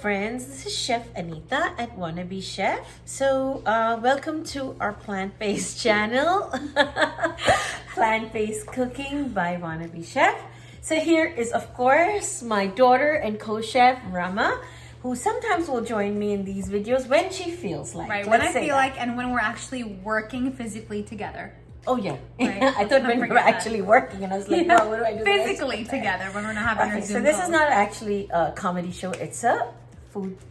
friends, this is Chef Anita at WannaBee Chef. So welcome to our plant-based channel, Plant-Based Cooking by WannaBee Chef. So here is of course my daughter and co-chef Rama, who sometimes will join me in these videos when she feels like. Right, when I feel like and when we're actually working physically together. Oh yeah, right. I thought when we were actually working and I was like, well, what do I do? Physically together when we're not having our Zoom so this calls. is not actually a comedy show, it's a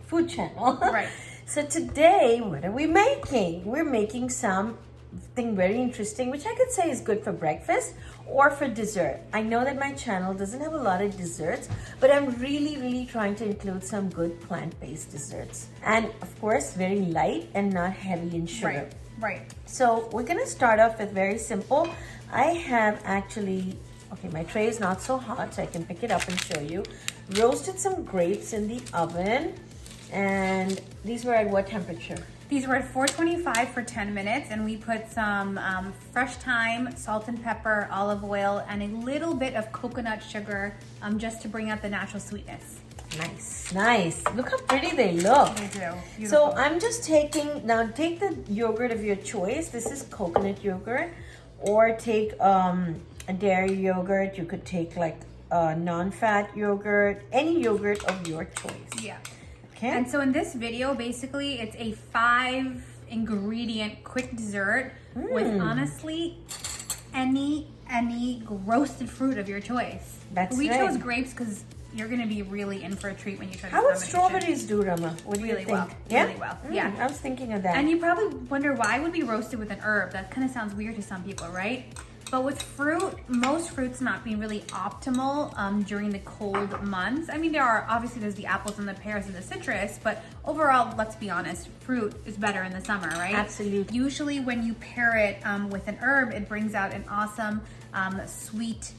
food channel. Right. So today, what are we making? We're making something very interesting, which I could say is good for breakfast or for dessert. I know that my channel doesn't have a lot of desserts, but I'm really trying to include some good plant-based desserts. And of course, very light and not heavy in sugar. Right. So we're gonna start off with very simple. I have actually, okay, my tray is not so hot, so I can pick it up and show you. Roasted some grapes in the oven, and these were at what temperature? These were at 425 for 10 minutes, and we put some fresh thyme, salt and pepper, olive oil, and a little bit of coconut sugar just to bring out the natural sweetness. Nice. Look how pretty they look. They do. Beautiful. So I'm just taking, now take the yogurt of your choice. This is coconut yogurt, or take a dairy yogurt. You could take like non-fat yogurt, any yogurt of your choice. Yeah. Okay. And so in this video, basically, it's a 5-ingredient quick dessert with honestly any roasted fruit of your choice. We chose grapes because you're going to be really in for a treat when you try this. How would strawberries do, Rama? What do you think? Well. Yeah? Really well. Yeah. I was thinking of that. And you probably wonder why it would be roasted with an herb. That kind of sounds weird to some people, right? But with fruit, most fruits not being really optimal during the cold months. I mean, there's the apples and the pears and the citrus, but overall, let's be honest, fruit is better in the summer, right? Absolutely. Usually when you pair it with an herb, it brings out an awesome sweet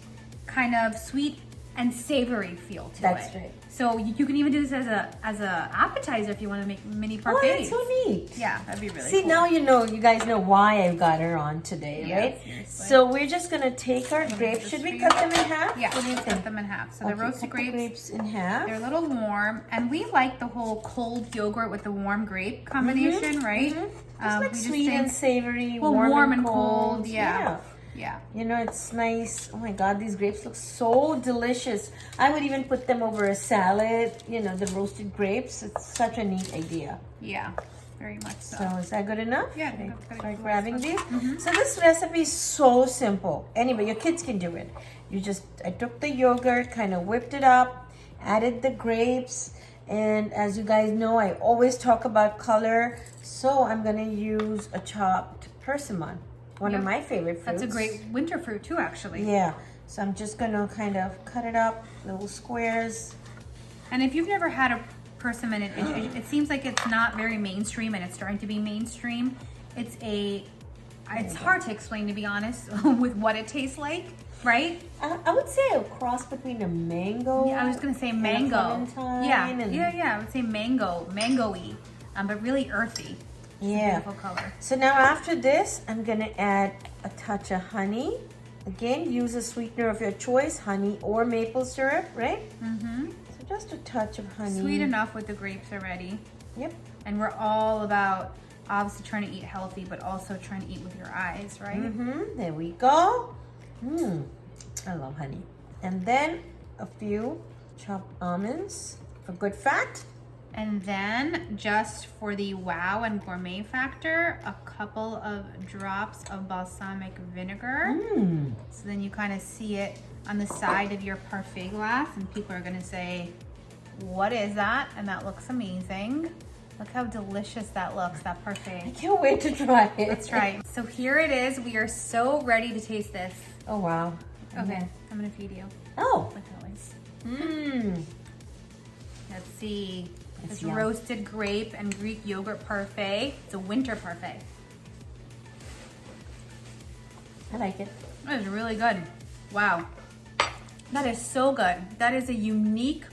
and savory feel to it. That's right. So you can even do this as a appetizer if you want to make mini parfaits. Oh, that's so neat. Yeah, that'd be really See, cool. now you guys know why I got her on today, right? Seriously. So we're just gonna take our grapes. Should we cut them in half? Yeah, What do you think? cut them in half. So the roasted cut the grapes in half. they're a little warm, and we like the whole cold yogurt with the warm grape combination, right? It's like sweet and savory, warm and cold. Yeah. You know, it's nice. Oh my God, these grapes look so delicious. I would even put them over a salad, you know, the roasted grapes. It's such a neat idea. Yeah, very much so. So is that good enough? Yeah. Should I start grabbing these? So this recipe is so simple. Anyway, your kids can do it. I took the yogurt, kind of whipped it up, added the grapes, and as you guys know, I always talk about color. So I'm gonna use a chopped persimmon. One of my favorite fruits. That's a great winter fruit too, actually. Yeah. So I'm just gonna kind of cut it up, little squares. And if you've never had a persimmon, it seems like it's not very mainstream, and it's starting to be mainstream. It's hard to explain, to be honest, with what it tastes like, right? I would say a cross between a mango. Yeah, I was gonna say mango. Yeah, I would say mango-y, but really earthy. Yeah. Beautiful color. So now after this, I'm gonna add a touch of honey. Again, use a sweetener of your choice, honey or maple syrup, right? So just a touch of honey. Sweet enough with the grapes already. Yep. And we're all about obviously trying to eat healthy, but also trying to eat with your eyes, right? There we go. I love honey. And then a few chopped almonds for good fat. And then, just for the wow and gourmet factor, a couple of drops of balsamic vinegar. So then you kind of see it on the side of your parfait glass, and people are gonna say, what is that? And that looks amazing. Look how delicious that looks, that parfait. I can't wait to try it. Let's try it. So here it is. We are so ready to taste this. Oh, wow. Okay, I'm gonna feed you. Oh. Like always. Let's see. It's roasted grape and Greek yogurt parfait. It's a winter parfait. I like it. That is really good. Wow. That is so good. That is a unique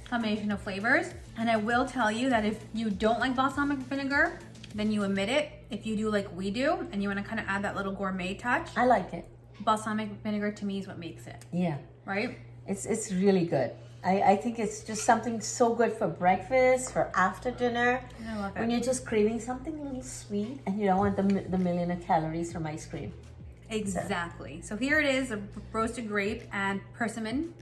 combination of flavors. And I will tell you that if you don't like balsamic vinegar, then you omit it. If you do like we do, and you want to kind of add that little gourmet touch, I like it. balsamic vinegar to me is what makes it. Yeah. Right? It's really good. I think it's just something so good for breakfast, for after dinner. I love it. When you're just craving something a little sweet and you don't want the million of calories from ice cream. Exactly. So here it is, a roasted grape and persimmon,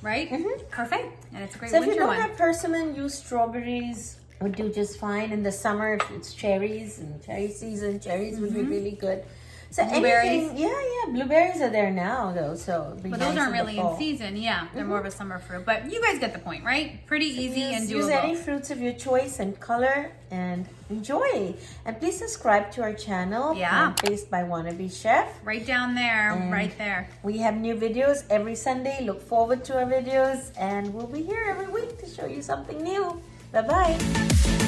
right? Perfect. And it's a great So if you winter don't one. have persimmon, use strawberries would do just fine. In the summer, if it's cherries and cherry season, cherries would be really good. So Blueberries. anything, yeah, blueberries are there now though, so it'd be But nice those aren't in the really in fall. season. Yeah, they're more of a summer fruit. But you guys get the point, right? Pretty easy and doable. Use any fruits of your choice and color and enjoy. And please subscribe to our channel. Yeah. Based by WannaBee Chef. Right down there, right there. We have new videos every Sunday. Look forward to our videos, and we'll be here every week to show you something new. Bye-bye.